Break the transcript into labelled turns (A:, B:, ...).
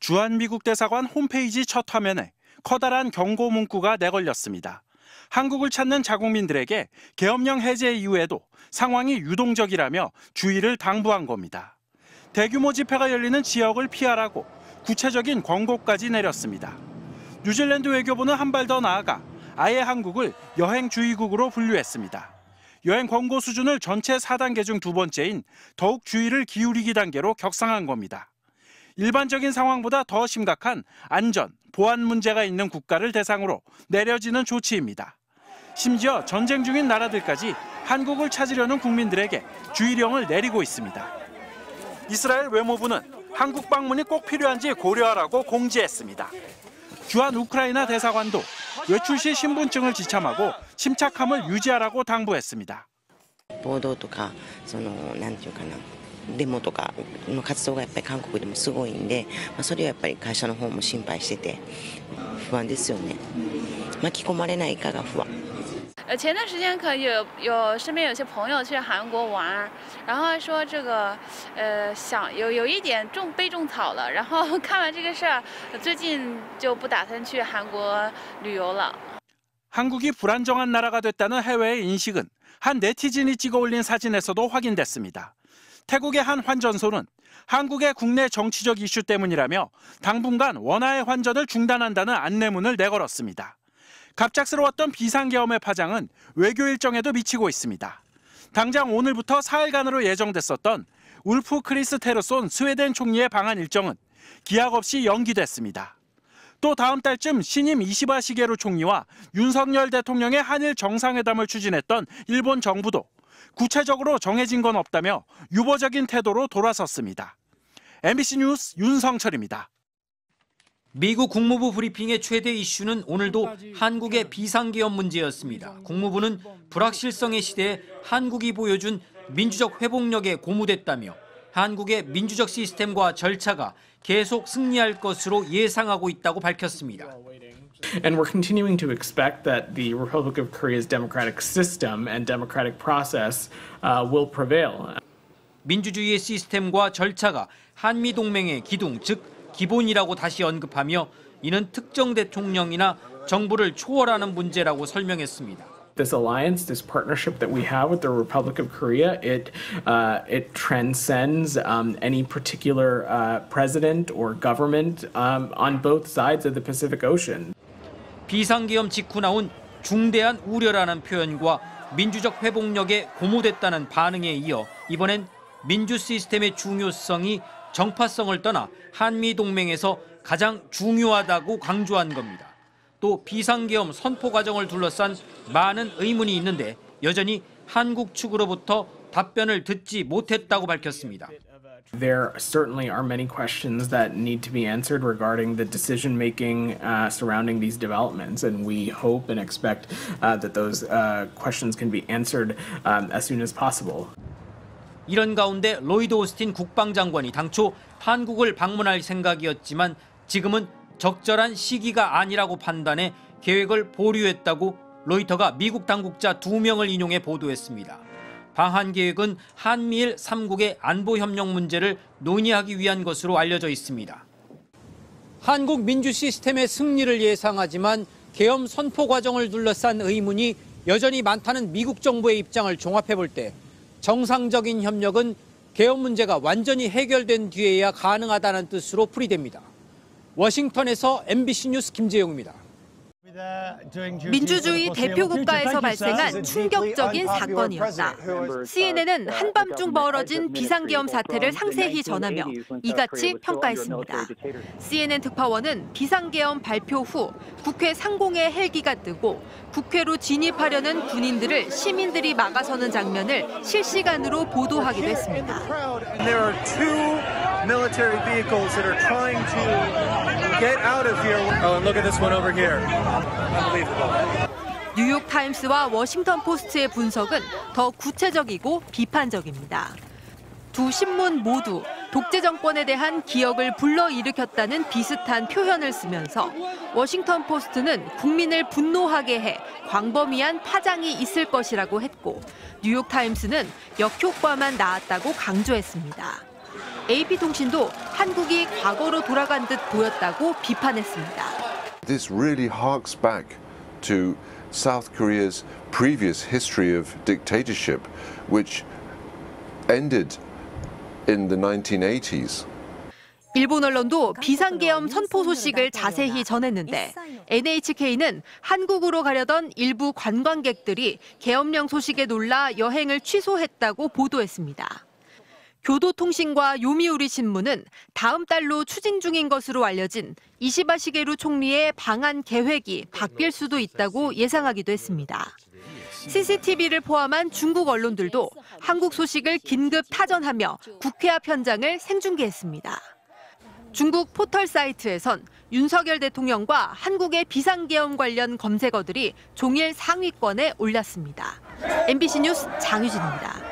A: 주한미국 대사관 홈페이지 첫 화면에 커다란 경고 문구가 내걸렸습니다. 한국을 찾는 자국민들에게 계엄령 해제 이후에도 상황이 유동적이라며 주의를 당부한 겁니다. 대규모 집회가 열리는 지역을 피하라고 구체적인 권고까지 내렸습니다. 뉴질랜드 외교부는 한 발 더 나아가 아예 한국을 여행주의국으로 분류했습니다. 여행 권고 수준을 전체 4단계 중 2번째인 더욱 주의를 기울이기 단계로 격상한 겁니다. 일반적인 상황보다 더 심각한 안전, 보안 문제가 있는 국가를 대상으로 내려지는 조치입니다. 심지어 전쟁 중인 나라들까지 한국을 찾으려는 국민들에게 주의령을 내리고 있습니다. 이스라엘 외무부는 한국 방문이 꼭 필요한지 고려하라고 공지했습니다. 주한 우크라이나 대사관도 외출 시 신분증을 지참하고 침착함을 유지하라고 당부했습니다.
B: 暴動とかなんていうかなデモとかの活動がやっぱり韓国でもすごいんで、それはやっぱり会社の方も心配してて不安ですよね。巻き込まれないかが不安。
C: 前段时间可有身边有些朋友去韩国玩，然后说这个想有一点被种草了，然后看完这个事儿，最近就不打算去韩国旅游了。
A: 한국이 불안정한 나라가 됐다는 해외의 인식은 한 네티즌이 찍어 올린 사진에서도 확인됐습니다. 태국의 한 환전소는 한국의 국내 정치적 이슈 때문이라며 당분간 원화의 환전을 중단한다는 안내문을 내걸었습니다. 갑작스러웠던 비상계엄의 파장은 외교 일정에도 미치고 있습니다. 당장 오늘부터 4일간으로 예정됐었던 울프 크리스테르손 스웨덴 총리의 방한 일정은 기약 없이 연기됐습니다. 또 다음 달쯤 신임 이시바 시게루 총리와 윤석열 대통령의 한일 정상회담을 추진했던 일본 정부도 구체적으로 정해진 건 없다며 유보적인 태도로 돌아섰습니다. MBC 뉴스 윤성철입니다.
D: 미국 국무부 브리핑의 최대 이슈는 오늘도 한국의 비상계엄 문제였습니다. 국무부는 불확실성의 시대에 한국이 보여준 민주적 회복력에 고무됐다며 한국의 민주적 시스템과 절차가 계속 승리할 것으로 예상하고 있다고 밝혔습니다.
E: And we're continuing to expect that the Republic of Korea's democratic system and democratic process will prevail.
D: 민주주의의 시스템과 절차가 한미 동맹의 기둥, 즉 기본이라고 다시 언급하며 이는 특정 대통령이나 정부를 초월하는 문제라고 설명했습니다.
E: This alliance, this partnership that we have with the Republic of Korea, it transcends any particular president or government on both sides of the Pacific Ocean.
D: 비상계엄 직후 나온 중대한 우려라는 표현과 민주적 회복력에 고무됐다는 반응에 이어 이번엔 민주 시스템의 중요성이 정파성을 떠나 한미 동맹에서 가장 중요하다고 강조한 겁니다. 또 비상계엄 선포 과정을 둘러싼 많은 의문이 있는데 여전히 한국 측으로부터 답변을 듣지 못했다고 밝혔습니다.
E: There certainly are many questions that need to be answered regarding the decision-making surrounding these developments, and we hope and expect that those questions can be answered as soon as possible.
D: 이런 가운데 로이드 오스틴 국방장관이 당초 한국을 방문할 생각이었지만 지금은 적절한 시기가 아니라고 판단해 계획을 보류했다고 로이터가 미국 당국자 2명을 인용해 보도했습니다. 방한 계획은 한미일 3국의 안보 협력 문제를 논의하기 위한 것으로 알려져 있습니다. 한국 민주 시스템의 승리를 예상하지만 계엄 선포 과정을 둘러싼 의문이 여전히 많다는 미국 정부의 입장을 종합해 볼 때 정상적인 협력은 계엄 문제가 완전히 해결된 뒤에야 가능하다는 뜻으로 풀이됩니다. 워싱턴에서 MBC 뉴스 김재용입니다.
F: 민주주의 대표 국가에서 발생한 충격적인 사건이었다. CNN은 한밤중 벌어진 비상계엄 사태를 상세히 전하며 이같이 평가했습니다. CNN 특파원은 비상계엄 발표 후 국회 상공에 헬기가 뜨고 국회로 진입하려는 군인들을 시민들이 막아서는 장면을 실시간으로 보도하기도 했습니다.
G: There are two military vehicles that are trying to get out of here. Oh, and look at this one over here. Unbelievable.
F: 뉴욕타임스와 워싱턴 포스트의 분석은 더 구체적이고 비판적입니다. 두 신문 모두 독재 정권에 대한 기억을 불러일으켰다는 비슷한 표현을 쓰면서 워싱턴 포스트는 국민을 분노하게 해 광범위한 파장이 있을 것이라고 했고 뉴욕타임스는 역효과만 나왔다고 강조했습니다. AP통신도 한국이 과거로 돌아간 듯 보였다고 비판했습니다.
H: This really harks back to South Korea's previous history of dictatorship, which ended in the 1980s.
F: 일본 언론도 비상계엄 선포 소식을 자세히 전했는데 NHK는 한국으로 가려던 일부 관광객들이 계엄령 소식에 놀라 여행을 취소했다고 보도했습니다. 교도통신과 요미우리 신문은 다음 달로 추진 중인 것으로 알려진 이시바 시게루 총리의 방한 계획이 바뀔 수도 있다고 예상하기도 했습니다. CCTV를 포함한 중국 언론들도 한국 소식을 긴급 타전하며 국회 앞 현장을 생중계했습니다. 중국 포털 사이트에선 윤석열 대통령과 한국의 비상계엄 관련 검색어들이 종일 상위권에 올랐습니다. MBC 뉴스 장유진입니다.